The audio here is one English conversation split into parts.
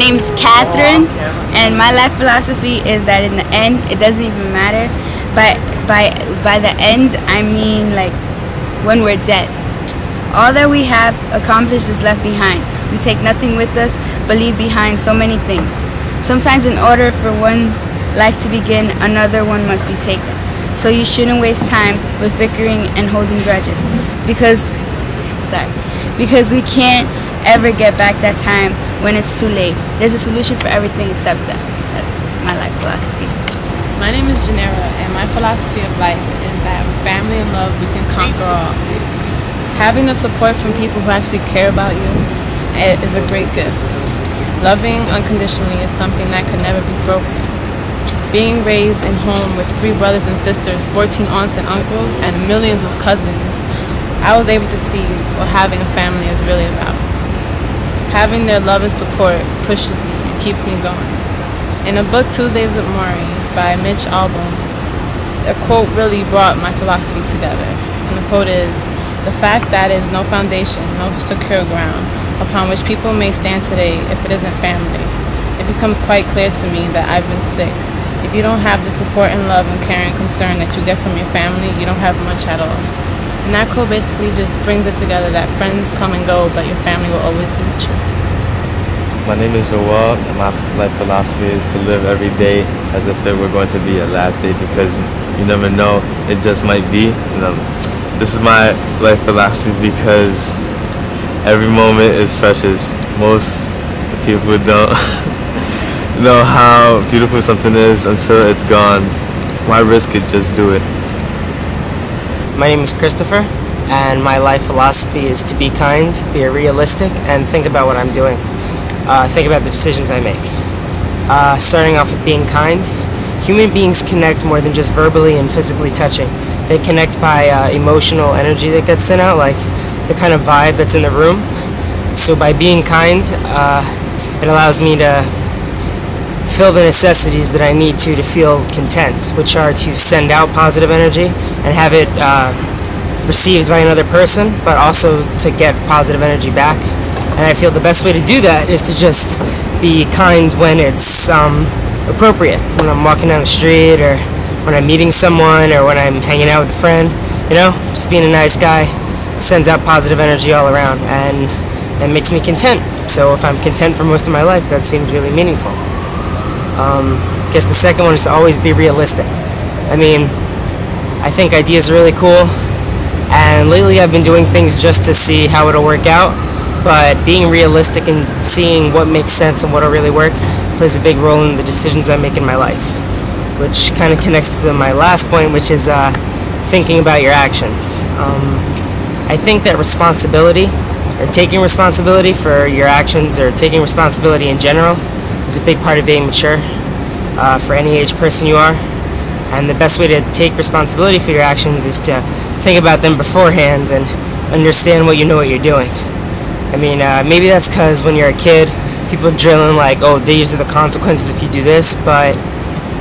name's Katherine, and my life philosophy is that in the end, it doesn't even matter. But by the end, I mean like when we're dead. All that we have accomplished is left behind. We take nothing with us, but leave behind so many things. Sometimes in order for one's life to begin, another one must be taken. So you shouldn't waste time with bickering and holding grudges. Because we can't ever get back that time when it's too late. There's a solution for everything except death. That's my life philosophy. My name is Janira, and my philosophy of life is that with family and love, we can conquer all. Having the support from people who actually care about you is a great gift. Loving unconditionally is something that could never be broken. Being raised in home with 3 brothers and sisters, 14 aunts and uncles, and millions of cousins, I was able to see what having a family is really about. Having their love and support pushes me and keeps me going. In the book Tuesdays with Maury by Mitch Albom, a quote really brought my philosophy together. And the quote is, "The fact that is no foundation, no secure ground upon which people may stand today if it isn't family. It becomes quite clear to me that I've been sick. If you don't have the support and love and care and concern that you get from your family, you don't have much at all." And that quote basically just brings it together that friends come and go, but your family will always be with you. My name is Joel, and my life philosophy is to live every day as if it were going to be a last day, because you never know, it just might be. This is my life philosophy because every moment is precious. Most people don't know how beautiful something is until it's gone. Why risk it? Just do it. My name is Christopher, and my life philosophy is to be kind, be realistic, and think about what I'm doing. Think about the decisions I make. Starting off with being kind. Human beings connect more than just verbally and physically touching. They connect by emotional energy that gets sent out, like the kind of vibe that's in the room. So by being kind, it allows me to fill the necessities that I need to feel content, which are to send out positive energy and have it received by another person, but also to get positive energy back. And I feel the best way to do that is to just be kind when it's appropriate. When I'm walking down the street, or when I'm meeting someone, or when I'm hanging out with a friend, just being a nice guy sends out positive energy all around, and it makes me content. So if I'm content for most of my life, that seems really meaningful. I guess the second one is to always be realistic. I think ideas are really cool, and lately I've been doing things just to see how it'll work out, but being realistic and seeing what makes sense and what'll really work plays a big role in the decisions I make in my life, which kind of connects to my last point, which is thinking about your actions. I think that responsibility, or taking responsibility for your actions, or taking responsibility in general, is a big part of being mature for any age person you are. And the best way to take responsibility for your actions is to think about them beforehand and understand what you know what you're doing. Maybe that's because when you're a kid, people drilling like, oh, these are the consequences if you do this, but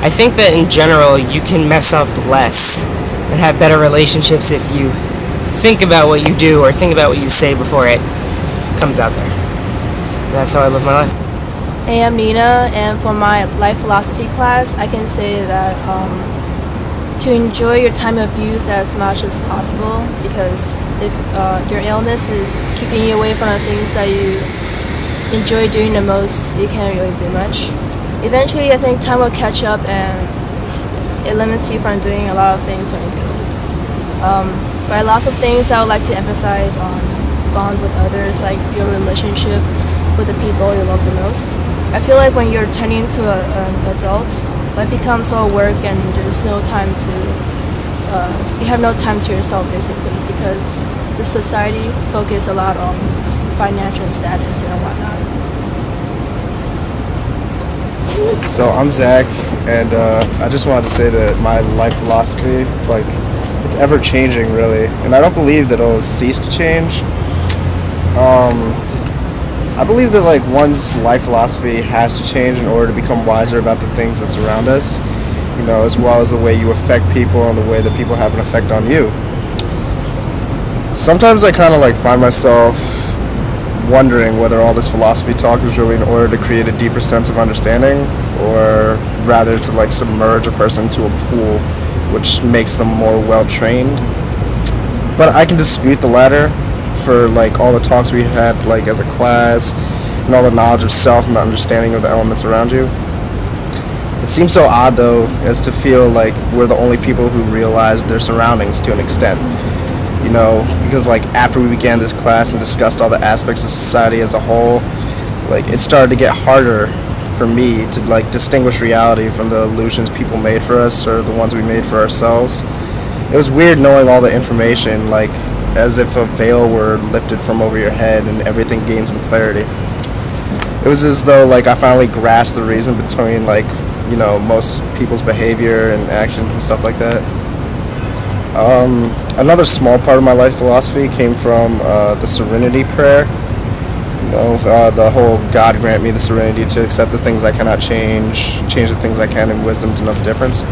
I think that in general, you can mess up less and have better relationships if you think about what you do or think about what you say before it comes out there. And that's how I live my life. Hey, I'm Nina, and for my life philosophy class, I can say that to enjoy your time of youth as much as possible, because if your illness is keeping you away from the things that you enjoy doing the most, you can't really do much. Eventually, I think time will catch up, and it limits you from doing a lot of things when you get old. But lots of things I would like to emphasize on bond with others, like your relationship with the people you love the most. I feel like when you're turning into an adult, life becomes all work, and there's no time to, you have no time to yourself basically, because the society focuses a lot on financial status and whatnot. So I'm Zach, and I just wanted to say that my life philosophy, it's ever changing really, and I don't believe that it'll cease to change. I believe that one's life philosophy has to change in order to become wiser about the things that surround us, as well as the way you affect people and the way that people have an effect on you. Sometimes I kind of find myself wondering whether all this philosophy talk is really in order to create a deeper sense of understanding, or rather to like submerge a person into a pool, which makes them more well-trained. But I can dispute the latter. For like all the talks we had like as a class, and all the knowledge of self and the understanding of the elements around you. It seems so odd though, as to feel like we're the only people who realize their surroundings to an extent. You know, because like after we began this class and discussed all the aspects of society as a whole, like it started to get harder for me to like distinguish reality from the illusions people made for us or the ones we made for ourselves. It was weird knowing all the information, like as if a veil were lifted from over your head and everything gained some clarity. It was as though like I finally grasped the reason between like, you know, most people's behavior and actions and stuff like that. Another small part of my life philosophy came from the serenity prayer. You know, the whole God grant me the serenity to accept the things I cannot change the things I can, and wisdom to know the difference.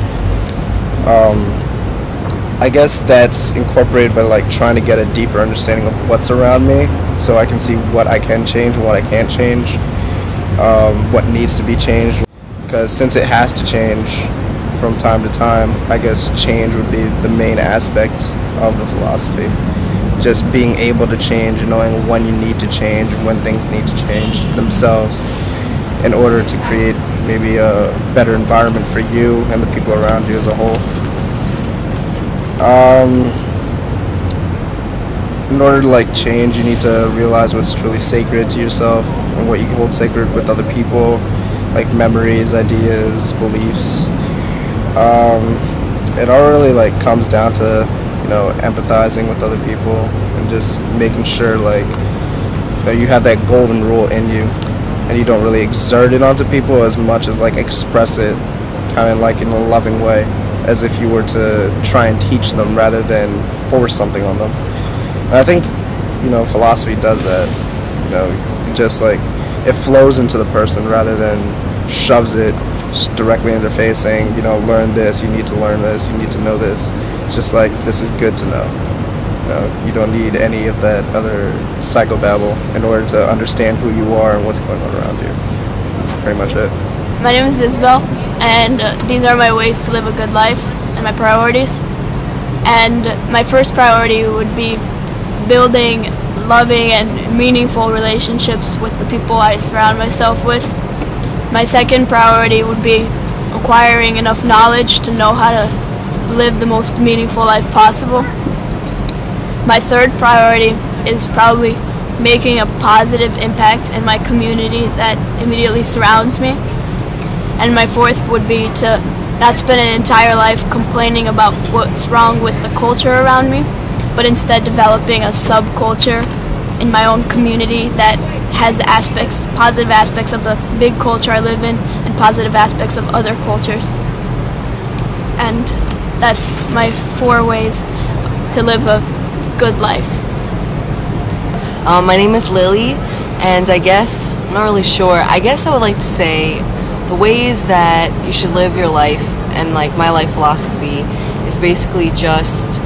I guess that's incorporated by like trying to get a deeper understanding of what's around me, so I can see what I can change and what I can't change, what needs to be changed. Because since it has to change from time to time, I guess change would be the main aspect of the philosophy. Just being able to change and knowing when you need to change and when things need to change themselves in order to create maybe a better environment for you and the people around you as a whole. In order to like change, you need to realize what's truly sacred to yourself and what you hold sacred with other people, like memories, ideas, beliefs. It all really like comes down to, you know, empathizing with other people and just making sure like that you have that golden rule in you and you don't really exert it onto people as much as like express it kind of like in a loving way, as if you were to try and teach them rather than force something on them. And I think, you know, philosophy does that. You know, it just like it flows into the person rather than shoves it directly in their face saying, you know, learn this, you need to learn this, you need to know this. It's just like, this is good to know. You know, you don't need any of that other psychobabble in order to understand who you are and what's going on around you. That's pretty much it. My name is Isabel, and these are my ways to live a good life and my priorities. And my first priority would be building loving and meaningful relationships with the people I surround myself with. My second priority would be acquiring enough knowledge to know how to live the most meaningful life possible. My third priority is probably making a positive impact in my community that immediately surrounds me. And my fourth would be to not spend an entire life complaining about what's wrong with the culture around me, but instead developing a subculture in my own community that has aspects, positive aspects of the big culture I live in and positive aspects of other cultures. And that's my 4 ways to live a good life. My name is Lilly, and I guess, I'm not really sure, I guess I would like to say the ways that you should live your life and like my life philosophy is basically just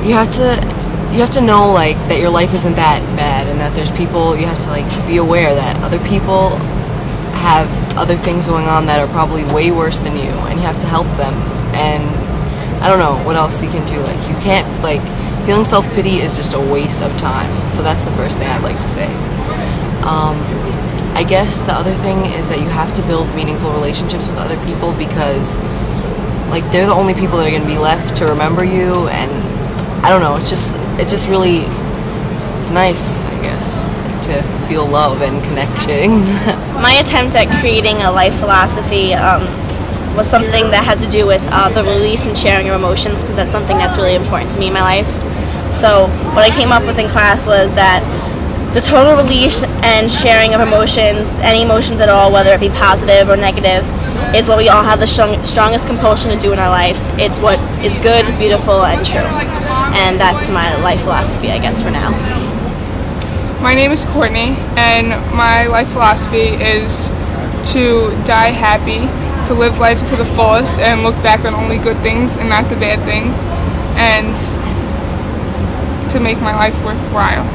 you have to know like that your life isn't that bad and that there's people, you have to like be aware that other people have other things going on that are probably way worse than you, and you have to help them. And I don't know what else you can do. Like you can't, like, feeling self-pity is just a waste of time. So that's the first thing I'd like to say. I guess the other thing is that you have to build meaningful relationships with other people, because like they're the only people that are going to be left to remember you. And I don't know, it's just really, it's nice, I guess, like, to feel love and connection. My attempt at creating a life philosophy was something that had to do with the release and sharing of emotions, because that's something that's really important to me in my life. So what I came up with in class was that the total release and sharing of emotions, any emotions at all, whether it be positive or negative, is what we all have the strongest compulsion to do in our lives. It's what is good, beautiful, and true. And that's my life philosophy, I guess, for now. My name is Courtney, and my life philosophy is to die happy, to live life to the fullest, and look back on only good things and not the bad things, and to make my life worthwhile.